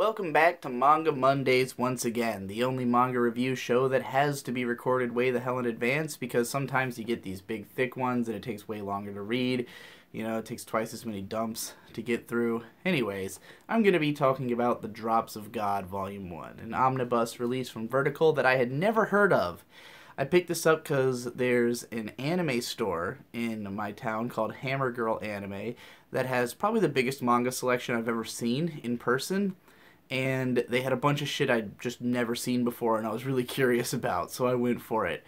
Welcome back to Manga Mondays once again, the only manga review show that has to be recorded way the hell in advance because sometimes you get these big thick ones and it takes way longer to read. You know, it takes twice as many dumps to get through. Anyways, I'm going to be talking about The Drops of God Volume 1, an omnibus release from Vertical that I had never heard of. I picked this up because there's an anime store in my town called Hammer Girl Anime that has probably the biggest manga selection I've ever seen in person. And they had a bunch of shit I'd just never seen before and I was really curious about, so I went for it.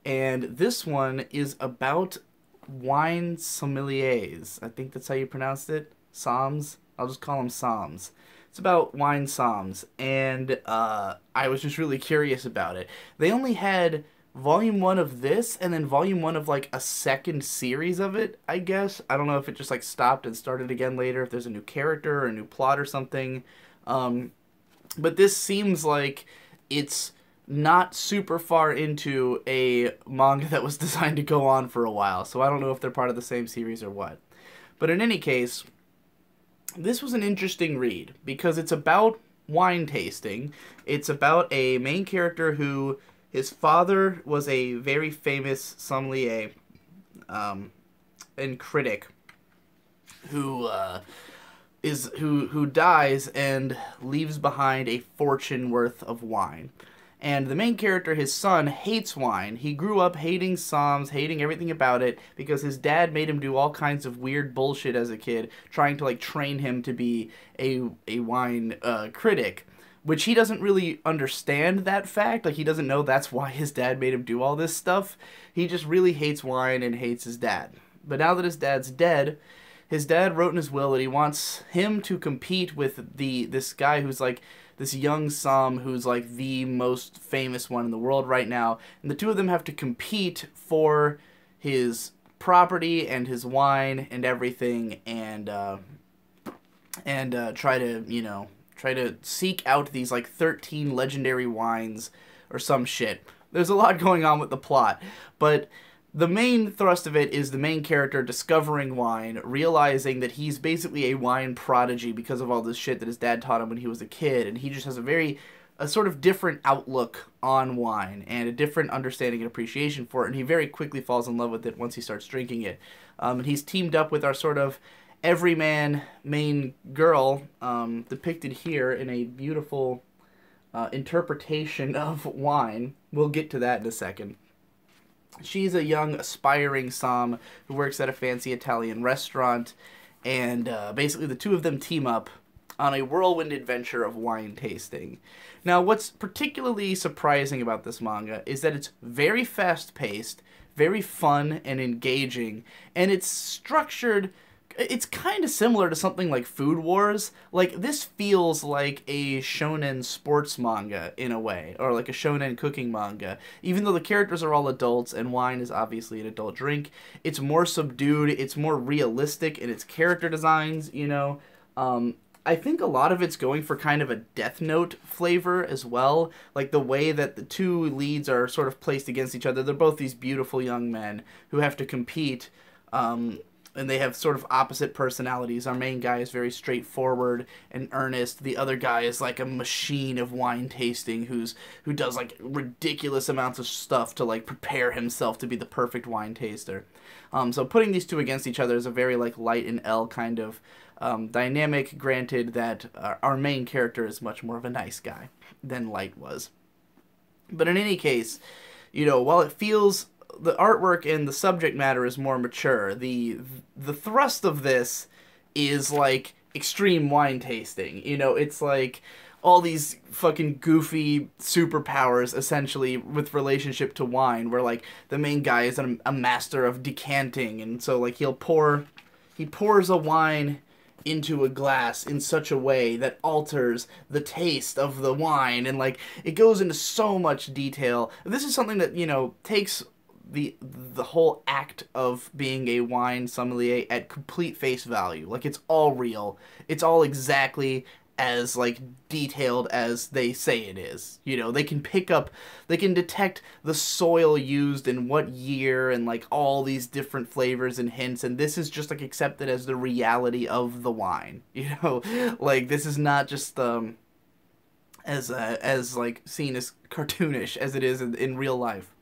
And this one is about wine sommeliers. I think that's how you pronounced it. Somms? I'll just call them Somms. It's about wine somms, and I was just really curious about it. They only had volume 1 of this, and then volume 1 of, like, a second series of it, I guess. I don't know if it just, like, stopped and started again later, if there's a new character or a new plot or something. But this seems like it's not super far into a manga that was designed to go on for a while, so I don't know if they're part of the same series or what. But in any case, this was an interesting read, because it's about wine tasting. It's about a main character who, his father was a very famous sommelier and critic who dies and leaves behind a fortune worth of wine. And the main character, his son, hates wine. He grew up hating somms, hating everything about it, because his dad made him do all kinds of weird bullshit as a kid, trying to, like, train him to be a wine critic. Which he doesn't really understand that fact. Like, he doesn't know that's why his dad made him do all this stuff. He just really hates wine and hates his dad. But now that his dad's dead, his dad wrote in his will that he wants him to compete with this guy who's, like, this young somm who's, like, the most famous one in the world right now. And the two of them have to compete for his property and his wine and everything, and try to seek out these, like, 13 legendary wines or some shit. There's a lot going on with the plot, but the main thrust of it is the main character discovering wine, realizing that he's basically a wine prodigy because of all this shit that his dad taught him when he was a kid, and he just has a sort of different outlook on wine and a different understanding and appreciation for it, and he very quickly falls in love with it once he starts drinking it. And he's teamed up with our sort of everyman main girl, depicted here in a beautiful interpretation of wine. We'll get to that in a second. She's a young, aspiring somm who works at a fancy Italian restaurant, and basically the two of them team up on a whirlwind adventure of wine tasting. Now, what's particularly surprising about this manga is that it's very fast-paced, very fun and engaging, and it's structured. It's kind of similar to something like Food Wars. Like, this feels like a shonen sports manga in a way, or like a shonen cooking manga. Even though the characters are all adults and wine is obviously an adult drink, it's more subdued, it's more realistic in its character designs, you know. I think a lot of it's going for kind of a Death Note flavor as well. Like, the way that the two leads are sort of placed against each other. They're both these beautiful young men who have to compete, and they have sort of opposite personalities. Our main guy is very straightforward and earnest. The other guy is like a machine of wine tasting who does, like, ridiculous amounts of stuff to, like, prepare himself to be the perfect wine taster. So putting these two against each other is a very, like, Light and L kind of dynamic, granted that our main character is much more of a nice guy than Light was. But in any case, you know, while it feels the artwork and the subject matter is more mature, the thrust of this is, like, extreme wine tasting. You know, it's like all these fucking goofy superpowers, essentially, with relationship to wine, where, like, the main guy is a master of decanting, and so, like, he pours a wine into a glass in such a way that alters the taste of the wine, and, like, it goes into so much detail. This is something that, you know, takes the whole act of being a wine sommelier at complete face value. Like, it's all real. It's all exactly as, like, detailed as they say it is. You know, they can detect the soil used in what year and, like, all these different flavors and hints, and this is just, like, accepted as the reality of the wine. You know, like, this is not just as like seen as cartoonish as it is in real life,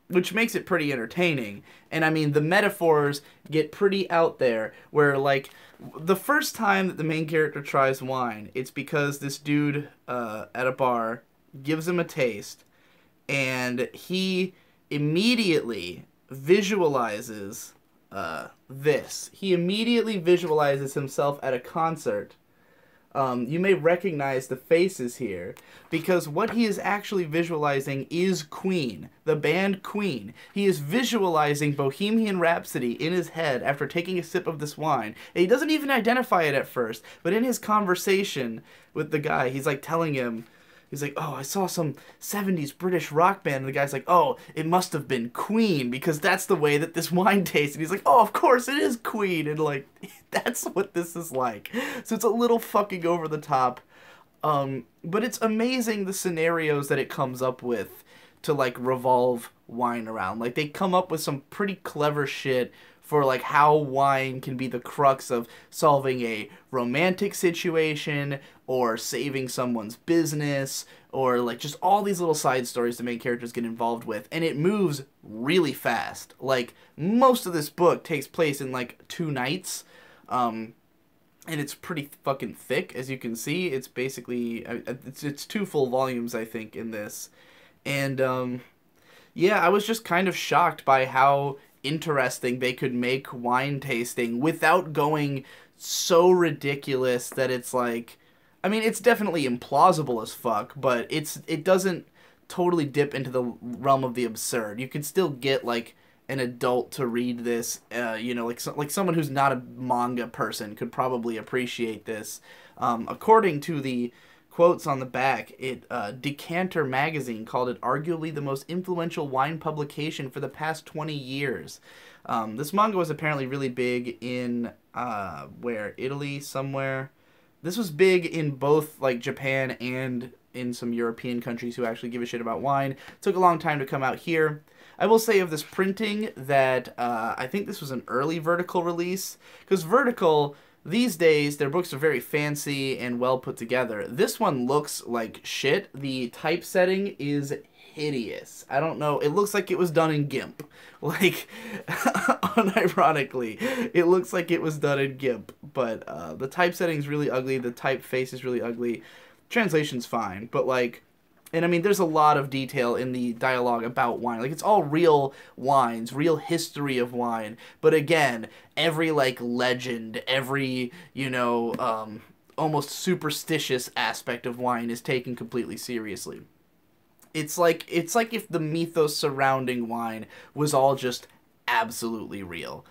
which makes it pretty entertaining. And I mean, the metaphors get pretty out there. Where like the first time that the main character tries wine, it's because this dude at a bar gives him a taste, and he immediately visualizes this. He immediately visualizes himself at a concert. You may recognize the faces here, because what he is actually visualizing is Queen, the band Queen. He is visualizing Bohemian Rhapsody in his head after taking a sip of this wine. And he doesn't even identify it at first, but in his conversation with the guy, he's like telling him, he's like, oh, I saw some 70s British rock band. And the guy's like, oh, it must have been Queen, because that's the way that this wine tastes. And he's like, oh, of course it is Queen. And like, that's what this is like. So it's a little fucking over the top. But it's amazing the scenarios that it comes up with to like revolve wine around. Like, they come up with some pretty clever shit for like how wine can be the crux of solving a romantic situation or saving someone's business, or like just all these little side stories the main characters get involved with. And it moves really fast. Like, most of this book takes place in like 2 nights. And it's pretty fucking thick, as you can see. It's basically, it's 2 full volumes, I think, in this. And yeah, I was just kind of shocked by how interesting they could make wine tasting without going so ridiculous that it's like, I mean, it's definitely implausible as fuck, but it doesn't totally dip into the realm of the absurd. You could still get like an adult to read this, you know, like someone who's not a manga person could probably appreciate this. According to the quotes on the back, Decanter magazine called it arguably the most influential wine publication for the past 20 years. This manga was apparently really big in, Italy somewhere. This was big in both, like, Japan and in some European countries who actually give a shit about wine. It took a long time to come out here. I will say of this printing that I think this was an early Vertical release, because Vertical, these days, their books are very fancy and well put together. This one looks like shit. The typesetting is hideous. I don't know. It looks like it was done in GIMP. Like, unironically, it looks like it was done in GIMP. But the typesetting's really ugly. The typeface is really ugly. Translation's fine. But, like, and I mean, there's a lot of detail in the dialogue about wine. Like, it's all real wines, real history of wine. But again, every, like, legend, every, you know, almost superstitious aspect of wine is taken completely seriously. It's like if the mythos surrounding wine was all just absolutely real.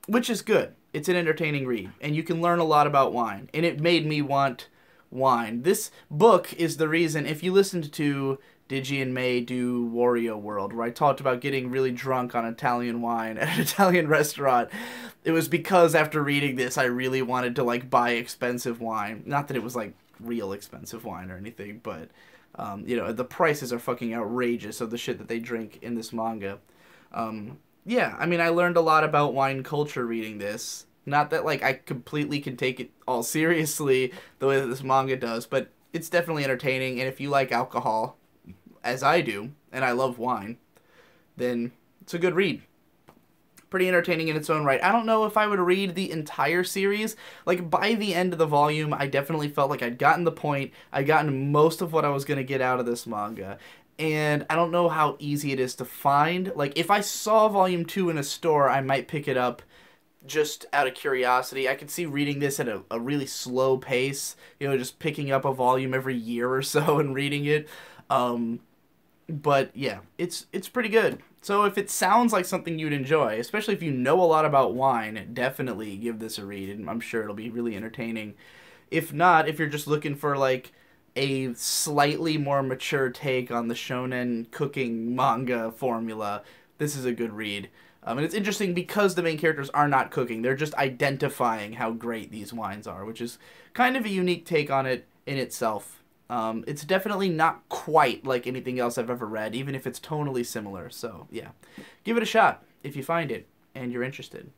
Which is good. It's an entertaining read. And you can learn a lot about wine. And it made me want wine. This book is the reason, if you listened to Digi and May do Wario World, where I talked about getting really drunk on Italian wine at an Italian restaurant, it was because after reading this, I really wanted to, like, buy expensive wine. Not that it was, like, real expensive wine or anything, but, you know, the prices are fucking outrageous of the shit that they drink in this manga. Yeah, I mean, I learned a lot about wine culture reading this. Not that, like, I completely can take it all seriously the way that this manga does, but it's definitely entertaining, and if you like alcohol, as I do, and I love wine, then it's a good read. Pretty entertaining in its own right. I don't know if I would read the entire series. Like, by the end of the volume, I definitely felt like I'd gotten the point. I'd gotten most of what I was going to get out of this manga. And I don't know how easy it is to find. Like, if I saw Volume 2 in a store, I might pick it up just out of curiosity. I could see reading this at a really slow pace, you know, just picking up a volume every year or so and reading it. But yeah, it's pretty good. So if it sounds like something you'd enjoy, especially if you know a lot about wine, definitely give this a read, and I'm sure it'll be really entertaining. If not, if you're just looking for like a slightly more mature take on the shonen cooking manga formula, this is a good read. And it's interesting because the main characters are not cooking. They're just identifying how great these wines are, which is kind of a unique take on it in itself. It's definitely not quite like anything else I've ever read, even if it's tonally similar. So, yeah. Give it a shot if you find it and you're interested.